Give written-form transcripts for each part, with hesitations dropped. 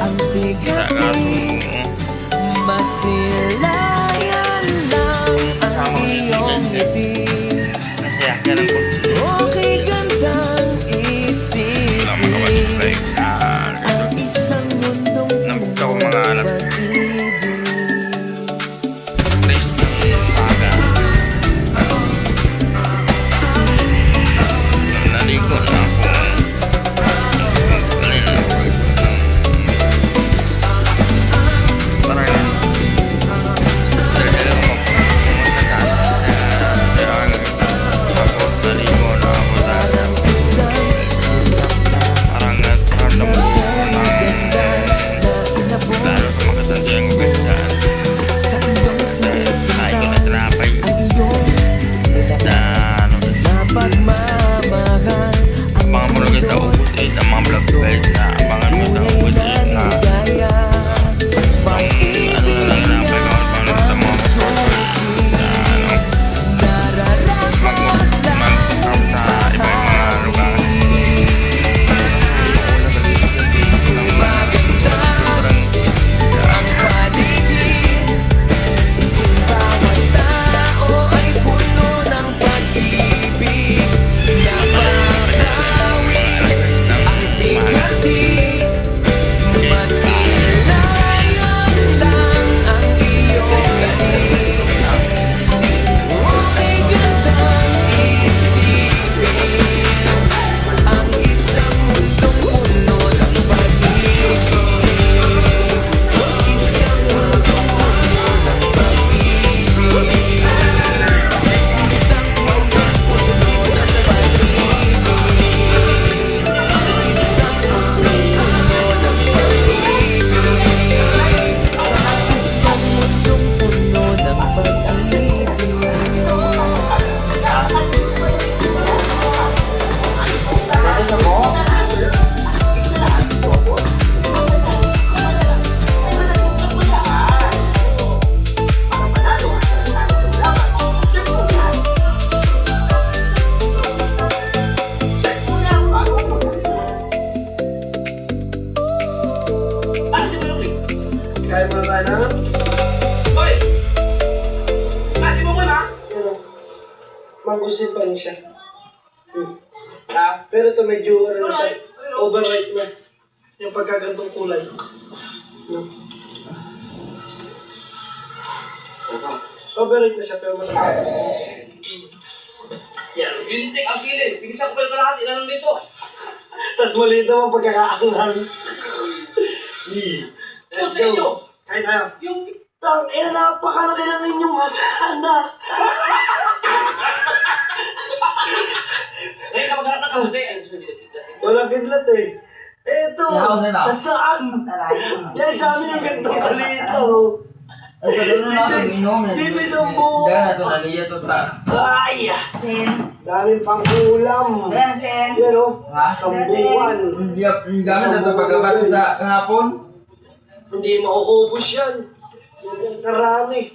ang bigat masilayan lang ang iyong ngiti. Okay gandang isipin ang isang mundong puno ng pag-ibig. Naligo na ako. Pagmamahal Mga mula sa ubus ay sa mga vlog guys na abangan mo sa ubus ay na ano na lang na pagkakas sa mga mag-usap sa ibang mga lugar. ang paligid, bawat tao ay puno ng pag-ibig. Kaya mo ba na? Hoy! Kasi mo ba? Ano? Magusin pa rin siya. Ha? Pero ito medyo ano na siya, overripe na. Yung pagkagantong kulay. No? Overripe na siya pero matanda. Yan, yung take ang sili. Pinisan ko kayo lahat. Ilan dito? Tapos maliit naman pagkakaangan. Let's go! Kahit tayo. Yung... Napakalaki lang ninyong masana. Ngayon ako ganap ng kahote. Walang kidlat eh. Eto, saan? Yan sa amin yung ganito kalito. Dito isang buo. Ay! Daming pang ulam. Yan o, sambuan. Hindi mauubos yan. Yan karami.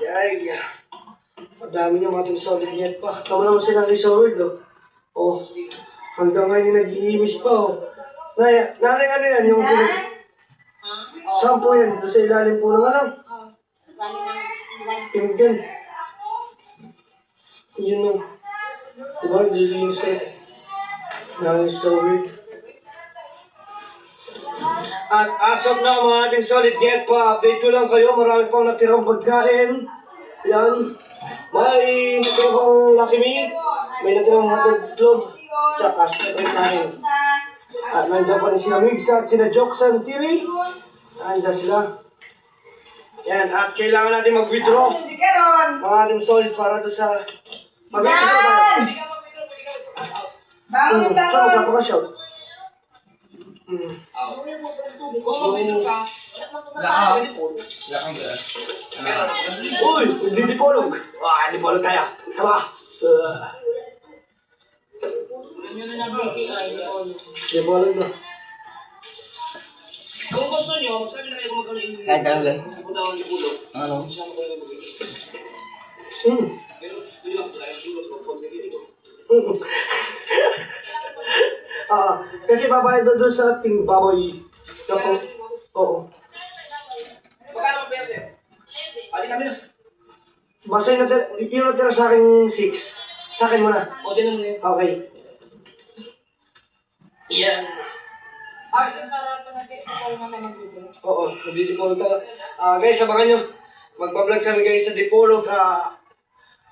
Yay! Madami niya mga solid net pa. Tama naman silang resort o. Oh, hanggang ngayon nag-iimis pa o. Nanay ano yan? Yung sampo yan. Doon sa ilalim po ng alam. Pinggan. Yun o. Diba? Nililinis na. Nanay solid. At as of now, mga ating solid get pa, update ko lang kayo, marami pang natirang pagkain. Yan. May natirang Lucky Me, may natirang hotdog, tsaka straight kain. At nandiyan pa rin sila Migs at sila Joksan TV. Nandiyan sila. Yan, at kailangan natin mag-withdraw. Mga ating solid para doon sa... Mag-withdraw tayo. Bangun, Saan bangun. magpapakashout? Uy! Hindi dipolog! Ah, dipolog kaya! Sama! Dipolog na. Kung gusto nyo, magsabi na kayo kung magkano yung... Kahit ano guys? Pupunta ako ng ulo. Ano? Saan ko yung mag-ibig. Pero, pwede ako tayo. Yung gusto ko, sige ko. Kasi babayad doon sa ating baboy. Kapag, oo. Magkano ang pera sa'yo? Balik kami na. Basta yung natira sa akin 6. Sa akin muna. O, dyan naman yun. Okay. Yan. Ay, Oo, nagdi-dipolog tayo. Guys, abangan nyo. Magbablog kami guys sa Dipolog.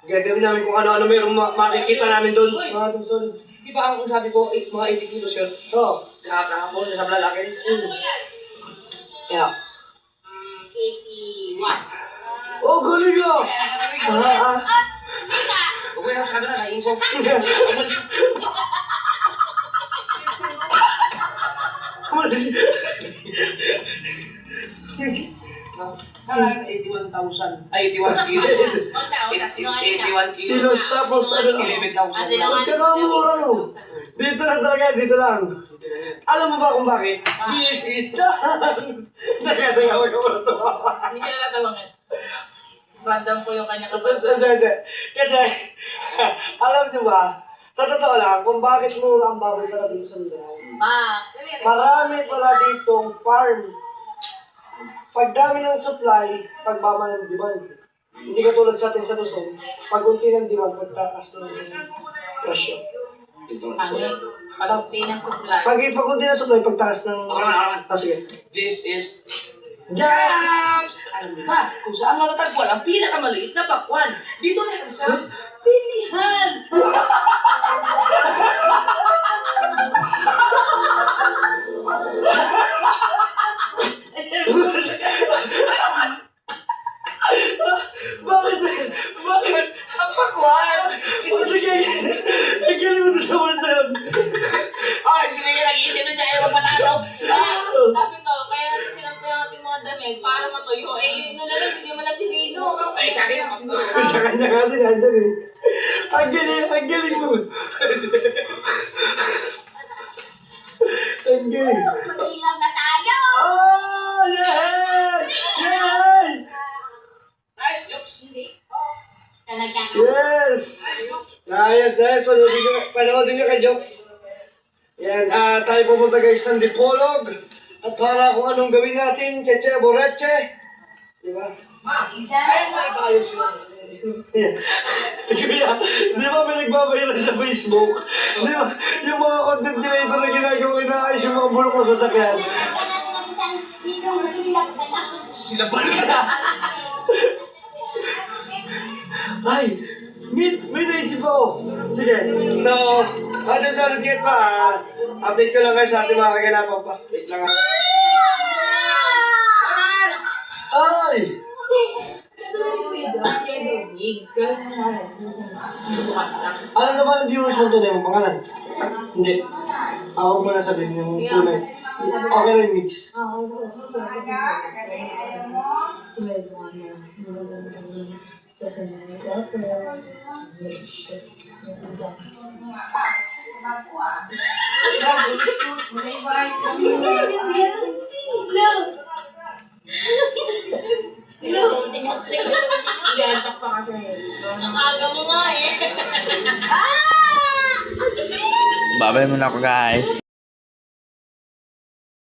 Gagawin namin kung ano-ano mayroong makikita namin doon. Mga tungsolid. di ba ang sabi ko, mga 80 kilos yun? Oo. Nakakahapon sa lalaki. Yeah. 81. Oh, galing ah! Huwag mo sabi na, nainsok. Kailangan 81,000. Ay, 81 kilos. 81 kilos. Kilos, tapos ano? 11,000. Pagkakamura mo. Dito lang talaga, dito lang. Alam mo ba kung bakit? This is dance! Nagkatawa ka mo na ito. Hindi siya natawangan. Random ko yung kanya Hindi. Kasi, alam niyo ba, sa totoo lang, kung bakit mura ang baboy talaga dito sa Mindanao. Marami pala ditong farm. Pagdami ng supply, pagbaba ng demand. Hindi katulad sa atin sa Luzon, pag unti ng demand, pagtaas ng presyo. Pag-unti ng supply. Pag unti ng supply, pagtaas ng... Ako naman. Sige. This is... Jams! Alam mo ba, kung saan matatagpuan ang pinakamaliit na bakwan? Dito na yan sa pilihan! Bakit? Bakit? Ang bakwan! Ang galing mo sa wala yun. Ay, hindi nga nag-iisip na siya yung panalo. Sabi ko, kaya sinabi ang ating mga damit para matuyo. Eh, nulalang, hindi mo na si Nino. Ay, sa akin ang Sa kanya nga din, andyan eh. Ang galing mo. Ang galing. Mag-ilaw na tayo! Oh, yay! Yay! Nice jokes. Hindi. Talagang. Yes! Nice. Panoodin nyo kay Jokes. Yan, tayo pumunta guys sa Dipolog. At para kung anong gawin natin, cheche boreche. Diba? Ay, may bayos yun. Kaya, di ba may nagbabayaran sa Facebook? Di ba, yung mga content creator na ginagawa inaayos yung mga bulok mo sa sakyan. Sila ba? Ay, may naisip ako. Sige, so, atin sa ulit pa, update ko lang kayo sa ating mga kaganapan pa. Wait lang ah. Ay! Ano naman ang viewers mo tunay mong pangalan? Hindi. Ako mo na sabihin yung tunay. Okay lang yung mix. Gatak pa kasi. Ang aga mo nga eh. Babay muna ako guys.